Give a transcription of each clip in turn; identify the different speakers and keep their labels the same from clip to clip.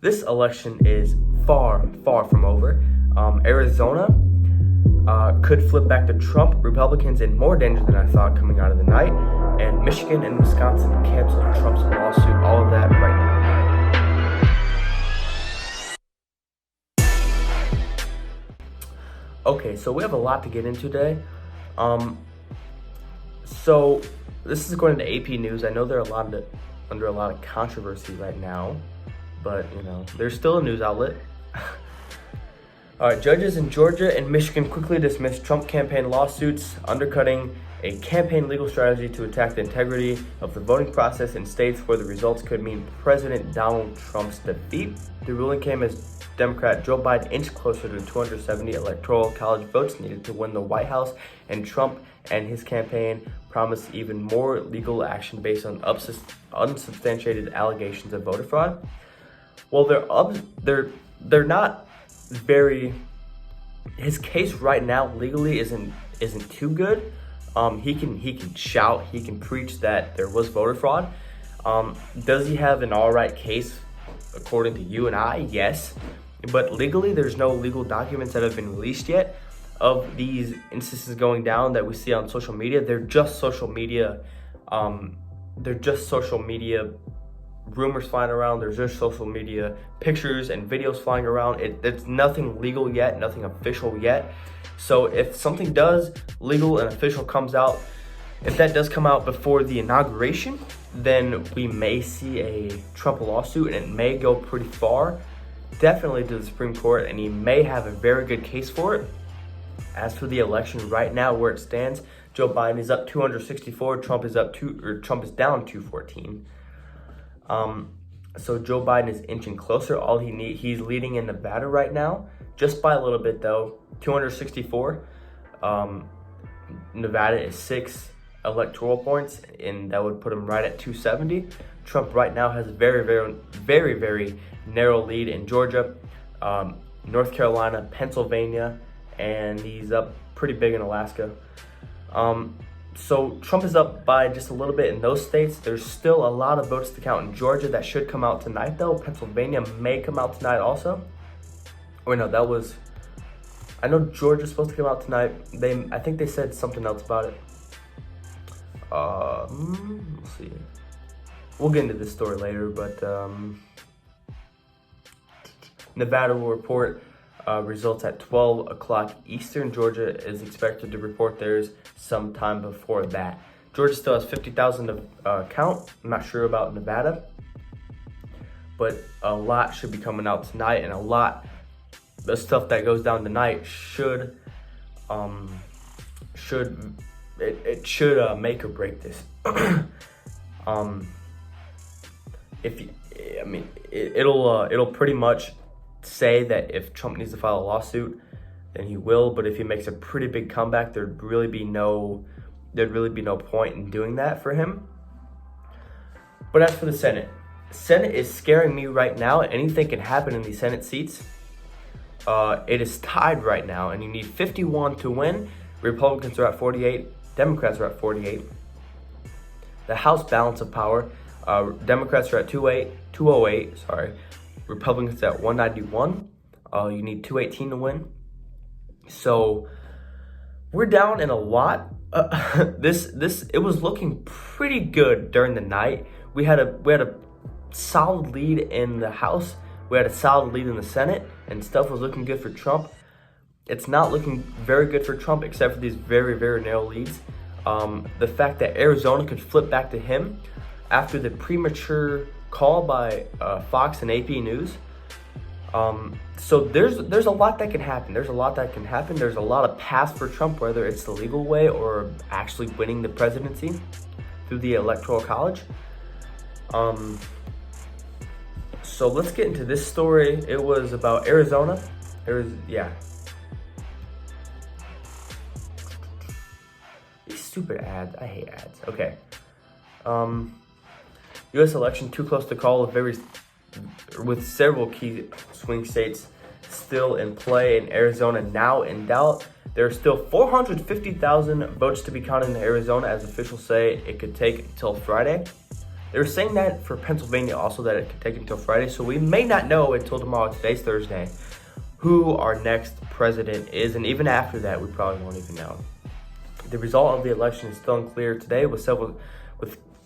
Speaker 1: This election is far from over. Arizona could flip back to Trump. Republicans in more danger than I thought coming out of the night. And Michigan and Wisconsin canceled Trump's lawsuit. All of that right now. Okay, so we have a lot to get into today. So this is according to AP News. I know they're under a lot of controversy right now, but they're still a news outlet. All right, judges in Georgia and Michigan quickly dismissed Trump campaign lawsuits, undercutting a campaign legal strategy to attack the integrity of the voting process in states where the results could mean President Donald Trump's defeat. The ruling came as Democrat Joe Biden inched closer to 270 electoral college votes needed to win the White House, and Trump and his campaign promised even more legal action based on unsubstantiated allegations of voter fraud. Well, they're not very. His case right now legally isn't too good. He can shout, he can preach that there was voter fraud. Does he have an all right case according to you and I? Yes, but legally there's no legal documents that have been released yet of these instances going down that we see on social media. They're just social media. Rumors flying around. There's just social media pictures and videos flying around. It's nothing legal yet, nothing official yet. So if something does legal and official comes out, if that does come out before the inauguration, then we may see a Trump lawsuit, and it may go pretty far, definitely to the Supreme Court, and he may have a very good case for it. As for the election right now, where it stands, Joe Biden is up 264. Trump is down 214. So Joe Biden is inching closer. He's leading in Nevada right now, just by a little bit though, 264. Nevada is 6 electoral points, and that would put him right at 270. Trump right now has a very narrow lead in Georgia, North Carolina, Pennsylvania, and he's up pretty big in Alaska. So Trump is up by just a little bit in those states. There's still a lot of votes to count in Georgia. That should come out tonight though. Pennsylvania may come out tonight also. I know Georgia's supposed to come out tonight. I think they said something else about it. Let's see. We'll get into this story later, but Nevada will report results at 12 o'clock Eastern. Georgia is expected to report theirs sometime before that. Georgia still has 50,000 to count. I'm not sure about Nevada, but a lot should be coming out tonight, and a lot the stuff that goes down tonight should make or break this. It'll pretty much say that if Trump needs to file a lawsuit, then he will. But if he makes a pretty big comeback, there'd really be no point in doing that for him. But as for the Senate is scaring me right now. Anything can happen in these Senate seats. It is tied right now, and you need 51 to win. Republicans are at 48. Democrats are at 48. The House balance of power. Democrats are at 208. Republicans at 191. You need 218 to win. So we're down in a lot. It was looking pretty good during the night. We had a solid lead in the House. We had a solid lead in the Senate, and stuff was looking good for Trump. It's not looking very good for Trump, except for these very narrow leads. The fact that Arizona could flip back to him after the premature call by Fox and AP News. So there's a lot that can happen. There's a lot of paths for Trump, whether it's the legal way or actually winning the presidency through the Electoral College. So let's get into this story. It was about Arizona. These stupid ads. I hate ads. Okay. U.S. election too close to call with several key swing states still in play, and Arizona now in doubt. There are still 450,000 votes to be counted in Arizona, as officials say it could take until Friday. They're saying that for Pennsylvania also, that it could take until Friday. So we may not know until tomorrow, today's Thursday, who our next president is. And even after that, we probably won't even know. The result of the election is still unclear today, with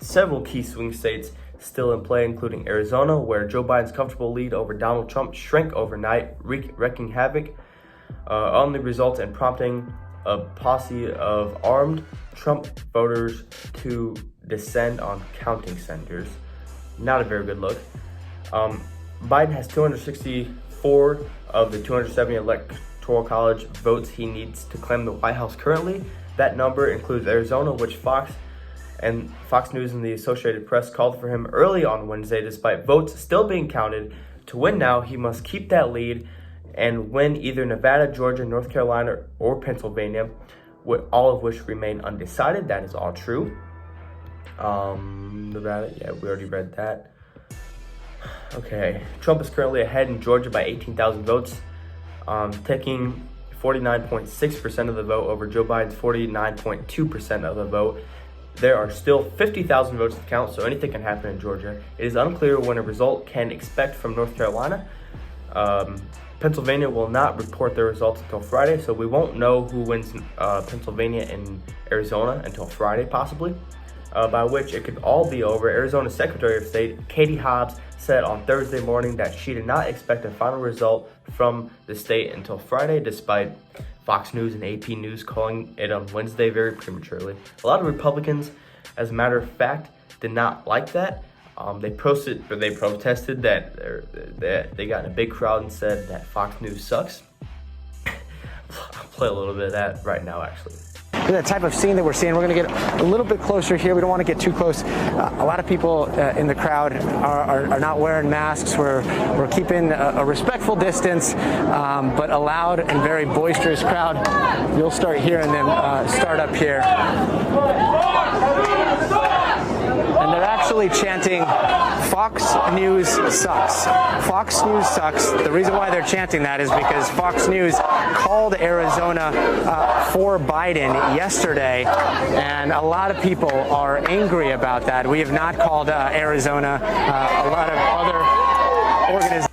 Speaker 1: several key swing states still in play, including Arizona, where Joe Biden's comfortable lead over Donald Trump shrank overnight, wreaking havoc on the results and prompting a posse of armed Trump voters to descend on counting centers. Not a very good look. Biden has 264 of the 270 electoral college votes he needs to claim the White House currently. That number includes Arizona, which Fox News and the Associated Press called for him early on Wednesday. Despite votes still being counted, to win now, he must keep that lead and win either Nevada, Georgia, North Carolina, or Pennsylvania, all of which remain undecided. That is all true. Nevada, yeah, we already read that. Okay, Trump is currently ahead in Georgia by 18,000 votes, taking 49.6% of the vote over Joe Biden's 49.2% of the vote. There are still 50,000 votes to count, so anything can happen in Georgia. It is unclear when a result can expect from North Carolina. Pennsylvania will not report their results until Friday, so we won't know who wins Pennsylvania and Arizona until Friday, possibly, by which it could all be over. Arizona's Secretary of State, Katie Hobbs, said on Thursday morning that she did not expect a final result from the state until Friday, despite Fox News and AP News calling it on Wednesday very prematurely. A lot of Republicans, as a matter of fact, did not like that. They protested that they got in a big crowd and said that Fox News sucks. I'll play a little bit of that right now, actually.
Speaker 2: The type of scene that we're seeing, we're going to get a little bit closer here. We don't want to get too close. A lot of people in the crowd are not wearing masks. We're keeping a respectful distance, but a loud and very boisterous crowd. You'll start hearing them start up here. And they're actually chanting, "Fox News sucks. Fox News sucks." The reason why they're chanting that is because Fox News called Arizona for Biden yesterday, and a lot of people are angry about that. We have not called Arizona. A lot of other organizations.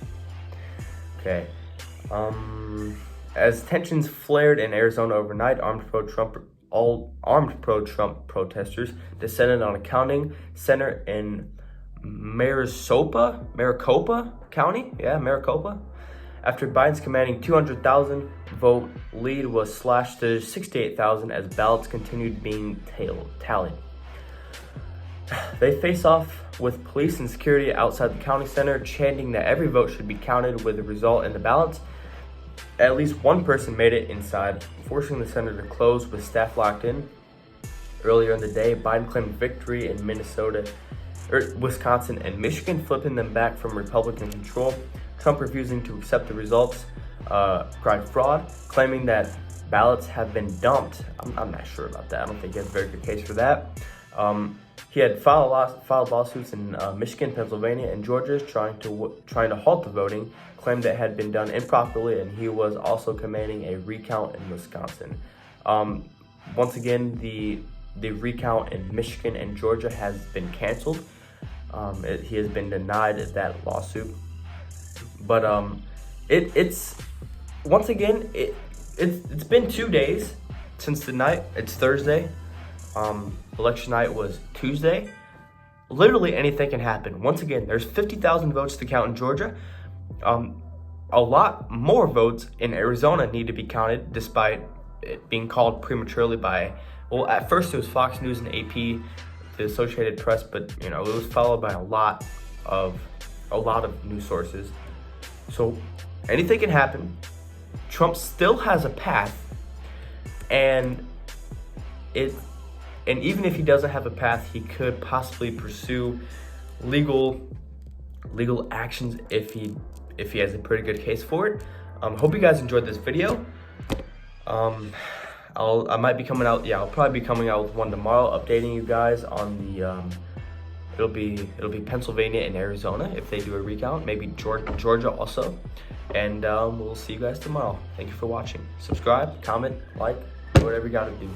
Speaker 1: Okay. As tensions flared in Arizona overnight, armed pro-Trump protesters descended on a counting center in Maricopa County. Yeah, Maricopa. After Biden's commanding 200,000 vote lead was slashed to 68,000 as ballots continued being tallied. They face off with police and security outside the counting center, chanting that every vote should be counted with the result in the ballots. At least one person made it inside, forcing the center to close with staff locked in. Earlier in the day, Biden claimed victory in Wisconsin, and Michigan, flipping them back from Republican control. Trump refusing to accept the results, cried fraud, claiming that ballots have been dumped. I'm not sure about that. I don't think he has a very good case for that. He had filed lawsuits in Michigan, Pennsylvania, and Georgia, trying to halt the voting, claimed that it had been done improperly, and he was also commanding a recount in Wisconsin. Once again, the recount in Michigan and Georgia has been canceled. He has been denied that lawsuit. But it's been 2 days since the night. It's Thursday. Election night was Tuesday. Literally anything can happen. Once again, there's 50,000 votes to count in Georgia. A lot more votes in Arizona need to be counted, despite it being called prematurely by, well, at first it was Fox News and AP, the Associated Press, but it was followed by a lot of news sources. So anything can happen. Trump still has a path, and even if he doesn't have a path, he could possibly pursue legal actions if he has a pretty good case for it. Hope you guys enjoyed this video. I might be coming out. Yeah, I'll probably be coming out with one tomorrow, updating you guys on the. It'll be Pennsylvania and Arizona if they do a recount. Maybe Georgia also. And we'll see you guys tomorrow. Thank you for watching. Subscribe, comment, like, do whatever you gotta do.